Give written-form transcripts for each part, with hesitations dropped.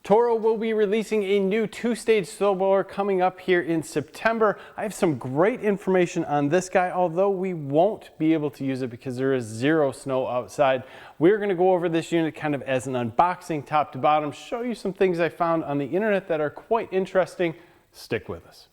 Toro will be releasing a new two-stage snowblower coming up here in September. I have some great information on this guy, although we won't be able to use it because there is zero snow outside. We're going to go over this unit kind of as an unboxing top to bottom, show you some things I found on the internet that are quite interesting. Stick with us.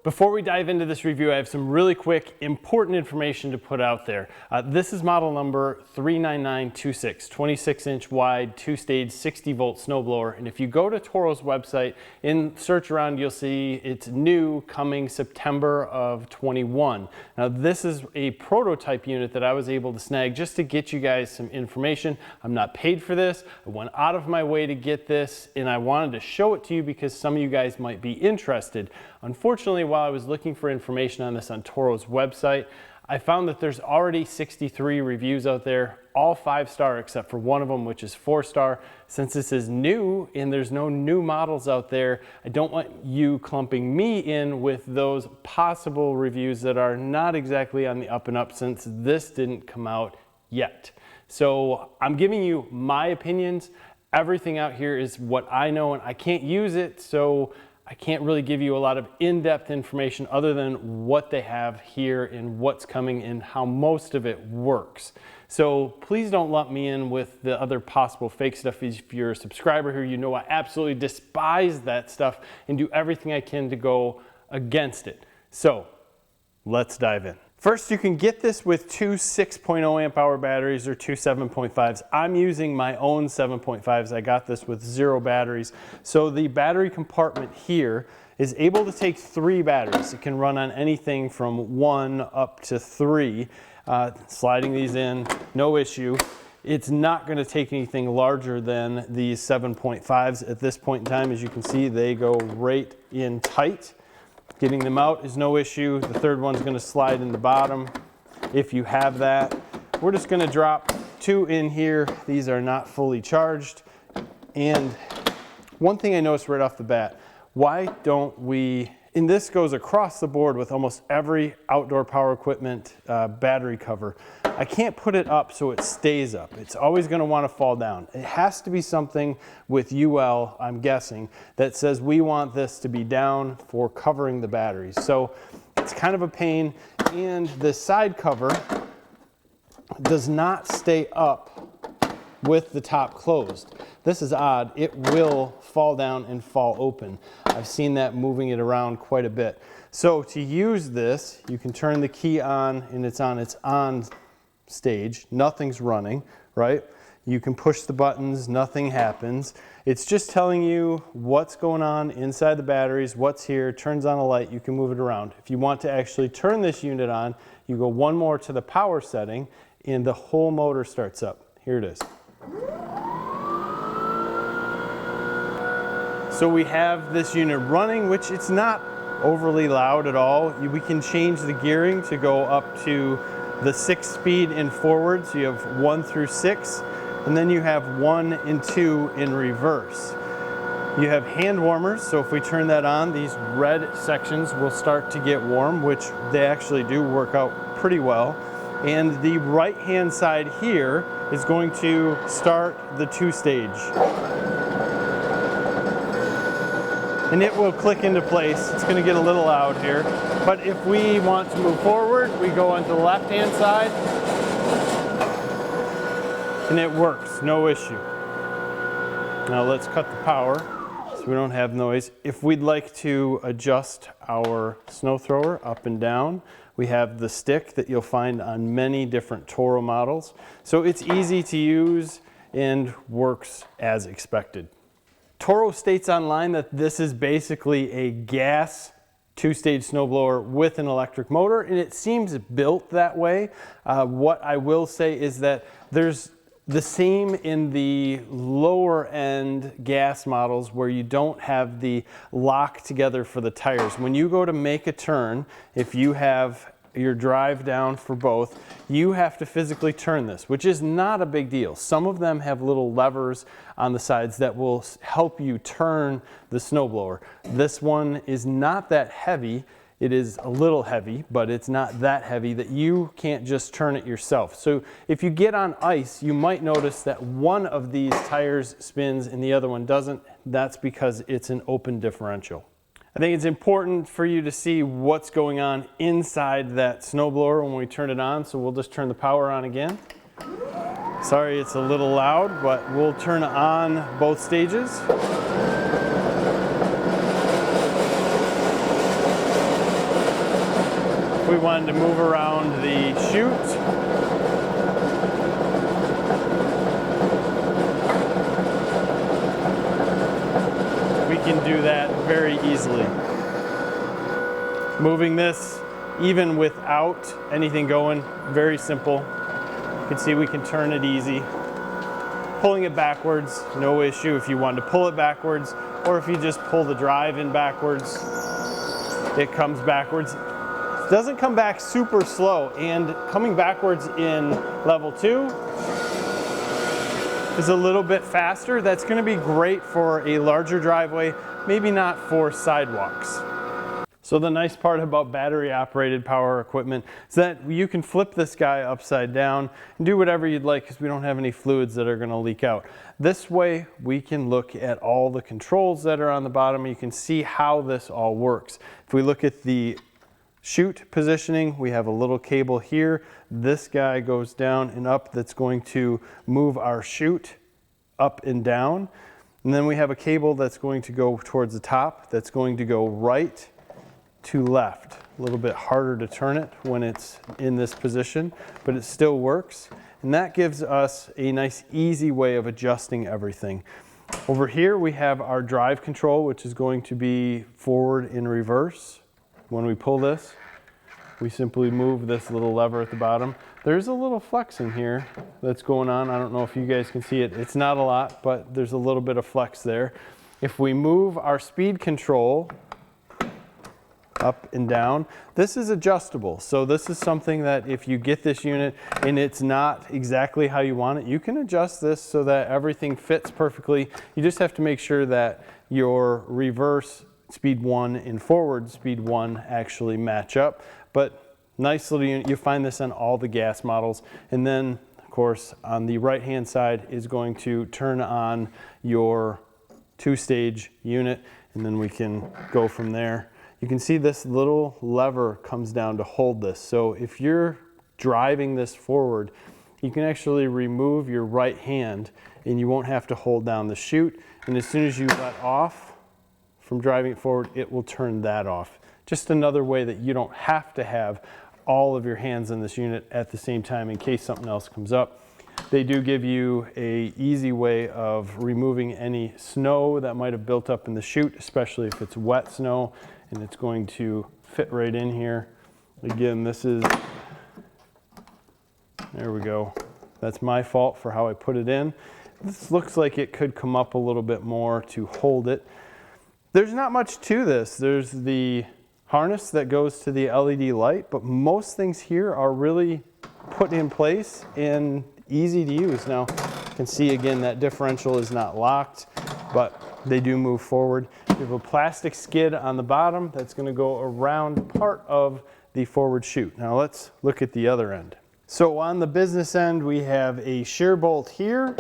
Before we dive into this review, I have some really quick, important information to put out there. This is model number 39926, 26-inch wide, two-stage, 60-volt snowblower. And if you go to Toro's website, in search around, you'll see it's new, coming September of 21. Now, this is a prototype unit that I was able to snag just to get you guys some information. I'm not paid for this. I went out of my way to get this, and I wanted to show it to you because some of you guys might be interested. Unfortunately, while I was looking for information on this on Toro's website, I found that there's already 63 reviews out there, all 5-star except for one of them, which is 4-star. Since this is new and there's no new models out there, I don't want you clumping me in with those possible reviews that are not exactly on the up and up since this didn't come out yet. So I'm giving you my opinions. Everything out here is what I know, and I can't use it, so I can't really give you a lot of in-depth information other than what they have here and what's coming and how most of it works. So please don't lump me in with the other possible fake stuff. If you're a subscriber here, you know I absolutely despise that stuff and do everything I can to go against it. So let's dive in. First, you can get this with two 6.0 amp hour batteries or two 7.5s. I'm using my own 7.5s. I got this with 0 batteries. So the battery compartment here is able to take 3 batteries. It can run on anything from 1 up to 3. Sliding these in, no issue. It's not going to take anything larger than these 7.5s at this point in time. As you can see, they go right in tight. Getting them out is no issue. The third one's going to slide in the bottom if you have that. We're just going to drop 2 in here. These are not fully charged. And one thing I noticed right off the bat, why don't we, and this goes across the board with almost every outdoor power equipment battery cover, I can't put it up so it stays up. It's always going to want to fall down. It has to be something with UL, I'm guessing, that says we want this to be down for covering the batteries. So it's kind of a pain, and the side cover does not stay up with the top closed. This is odd. It will fall down and fall open. I've seen that moving it around quite a bit. So to use this, you can turn the key on and it's on its on stage. Nothing's running, right? You can push the buttons, nothing happens. It's just telling you what's going on inside the batteries, what's here, turns on a light, you can move it around. If you want to actually turn this unit on, you go one more to the power setting and the whole motor starts up. Here it is. So we have this unit running, which it's not overly loud at all. We can change the gearing to go up to the 6-speed and forward. So you have 1 through 6, and then you have 1 and 2 in reverse. You have hand warmers, so if we turn that on, these red sections will start to get warm, which they actually do work out pretty well. And the right-hand side here is going to start the 2-stage. And it will click into place. It's going to get a little loud here. But if we want to move forward, we go onto the left-hand side, and it works, no issue. Now let's cut the power so we don't have noise. If we'd like to adjust our snow thrower up and down, we have the stick that you'll find on many different Toro models. So it's easy to use and works as expected. Toro states online that this is basically a gas 2-stage snowblower with an electric motor, and it seems built that way. What I will say is that there's the same in the lower end gas models where you don't have the lock together for the tires. When you go to make a turn, if you have your drive down for both, you have to physically turn this, which is not a big deal. Some of them have little levers on the sides that will help you turn the snowblower. This one is not that heavy. it is a little heavy, but it's not that heavy that you can't just turn it yourself. So if you get on ice, you might notice that one of these tires spins and the other one doesn't. That's because it's an open differential. I think it's important for you to see what's going on inside that snowblower when we turn it on, so we'll just turn the power on again. Sorry it's a little loud, but we'll turn on both stages. If we wanted to move around the chute, we can do that very easily. Moving this even without anything going, very simple. You can see we can turn it easy. Pulling it backwards, no issue if you want to pull it backwards, or if you just pull the drive in backwards, it comes backwards. It doesn't come back super slow, and coming backwards in level 2 is a little bit faster. That's going to be great for a larger driveway, maybe not for sidewalks. So the nice part about battery operated power equipment is that you can flip this guy upside down and do whatever you'd like, because we don't have any fluids that are going to leak out. This way we can look at all the controls that are on the bottom. You can see how this all works. If we look at the chute positioning, we have a little cable here. This guy goes down and up, that's going to move our chute up and down. And then we have a cable that's going to go towards the top, that's going to go right to left. A little bit harder to turn it when it's in this position, but it still works. And that gives us a nice easy way of adjusting everything. Over here we have our drive control, which is going to be forward and reverse. When we pull this, we simply move this little lever at the bottom. There's a little flex in here that's going on. I don't know if you guys can see it. It's not a lot, but there's a little bit of flex there. If we move our speed control up and down, this is adjustable. So this is something that if you get this unit and it's not exactly how you want it, you can adjust this so that everything fits perfectly. You just have to make sure that your reverse speed 1 and forward speed 1 actually match up. But nice little unit. You find this on all the gas models. And then of course on the right hand side is going to turn on your 2-stage unit, and then we can go from there. You can see this little lever comes down to hold this. So if you're driving this forward, you can actually remove your right hand and you won't have to hold down the chute. And as soon as you let off from driving it forward, it will turn that off. Just another way that you don't have to have all of your hands in this unit at the same time in case something else comes up. They do give you an easy way of removing any snow that might have built up in the chute, especially if it's wet snow, and it's going to fit right in here. Again, this is, there we go. That's my fault for how I put it in. This looks like it could come up a little bit more to hold it. There's not much to this. There's the harness that goes to the LED light, but most things here are really put in place and easy to use. Now, you can see again that differential is not locked, but they do move forward. You have a plastic skid on the bottom that's going to go around part of the forward chute. Now let's look at the other end. So on the business end, we have a shear bolt here,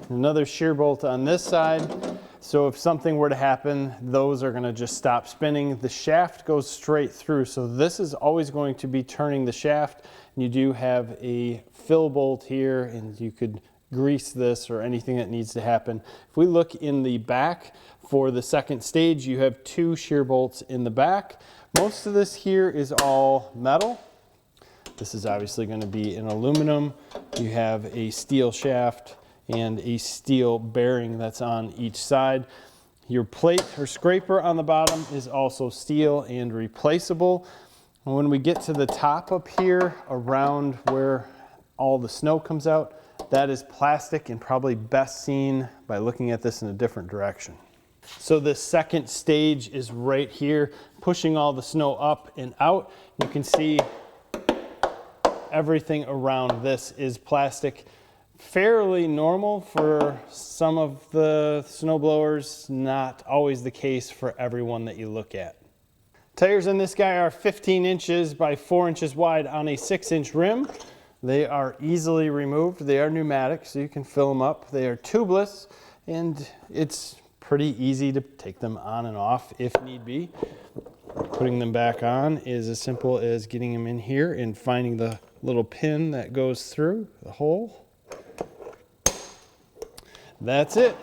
another shear bolt on this side. So if something were to happen, those are going to just stop spinning. The shaft goes straight through, so this is always going to be turning the shaft. You do have a fill bolt here, and you could grease this or anything that needs to happen. If we look in the back for the second stage, you have 2 shear bolts in the back. Most of this here is all metal. This is obviously going to be in aluminum. You have a steel shaft and a steel bearing that's on each side. Your plate or scraper on the bottom is also steel and replaceable. And when we get to the top up here around where all the snow comes out, that is plastic and probably best seen by looking at this in a different direction. So this second stage is right here, pushing all the snow up and out. You can see everything around this is plastic. Fairly normal for some of the snow blowers, not always the case for everyone that you look at. Tires in this guy are 15 inches by 4 inches wide on a 6-inch rim. They are easily removed. They are pneumatic, so you can fill them up. They are tubeless, and it's pretty easy to take them on and off if need be. Putting them back on is as simple as getting them in here and finding the little pin that goes through the hole. That's it.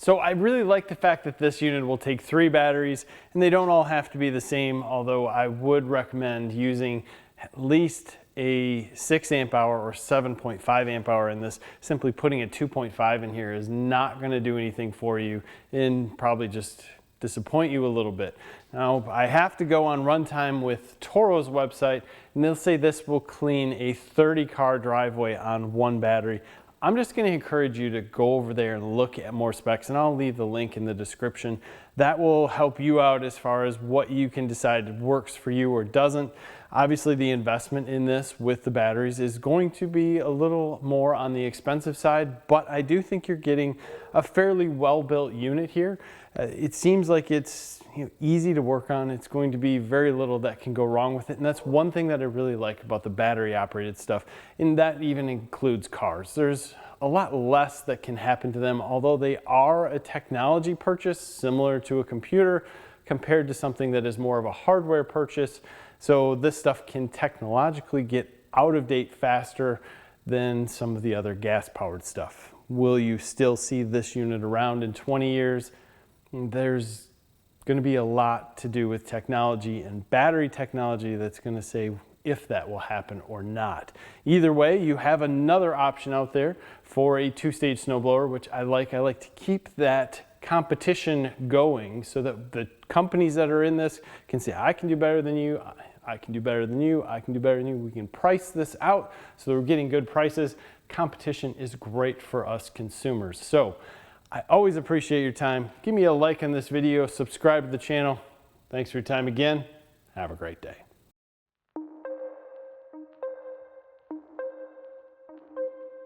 So I really like the fact that this unit will take 3 batteries, and they don't all have to be the same, although I would recommend using at least a 6 amp hour or 7.5 amp hour in this. Simply putting a 2.5 in here is not going to do anything for you and probably just disappoint you a little bit. Now, I have to go on runtime with Toro's website, and they'll say this will clean a 30-car driveway on 1 battery. I'm just going to encourage you to go over there and look at more specs, and I'll leave the link in the description. That will help you out as far as what you can decide works for you or doesn't. Obviously, the investment in this with the batteries is going to be a little more on the expensive side, but I do think you're getting a fairly well-built unit here. It seems like it's easy to work on. It's going to be very little that can go wrong with it, and that's one thing that I really like about the battery operated stuff, and that even includes cars. There's a lot less that can happen to them, although they are a technology purchase similar to a computer compared to something that is more of a hardware purchase. So this stuff can technologically get out of date faster than some of the other gas powered stuff. Will you still see this unit around in 20 years? There's going to be a lot to do with technology and battery technology that's going to say if that will happen or not. Either way, you have another option out there for a 2-stage snowblower, which I like. I like to keep that competition going so that the companies that are in this can say, I can do better than you, I can do better than you, I can do better than you. We can price this out so that we're getting good prices. Competition is great for us consumers. So I always appreciate your time. Give me a like on this video, subscribe to the channel. Thanks for your time again. Have a great day.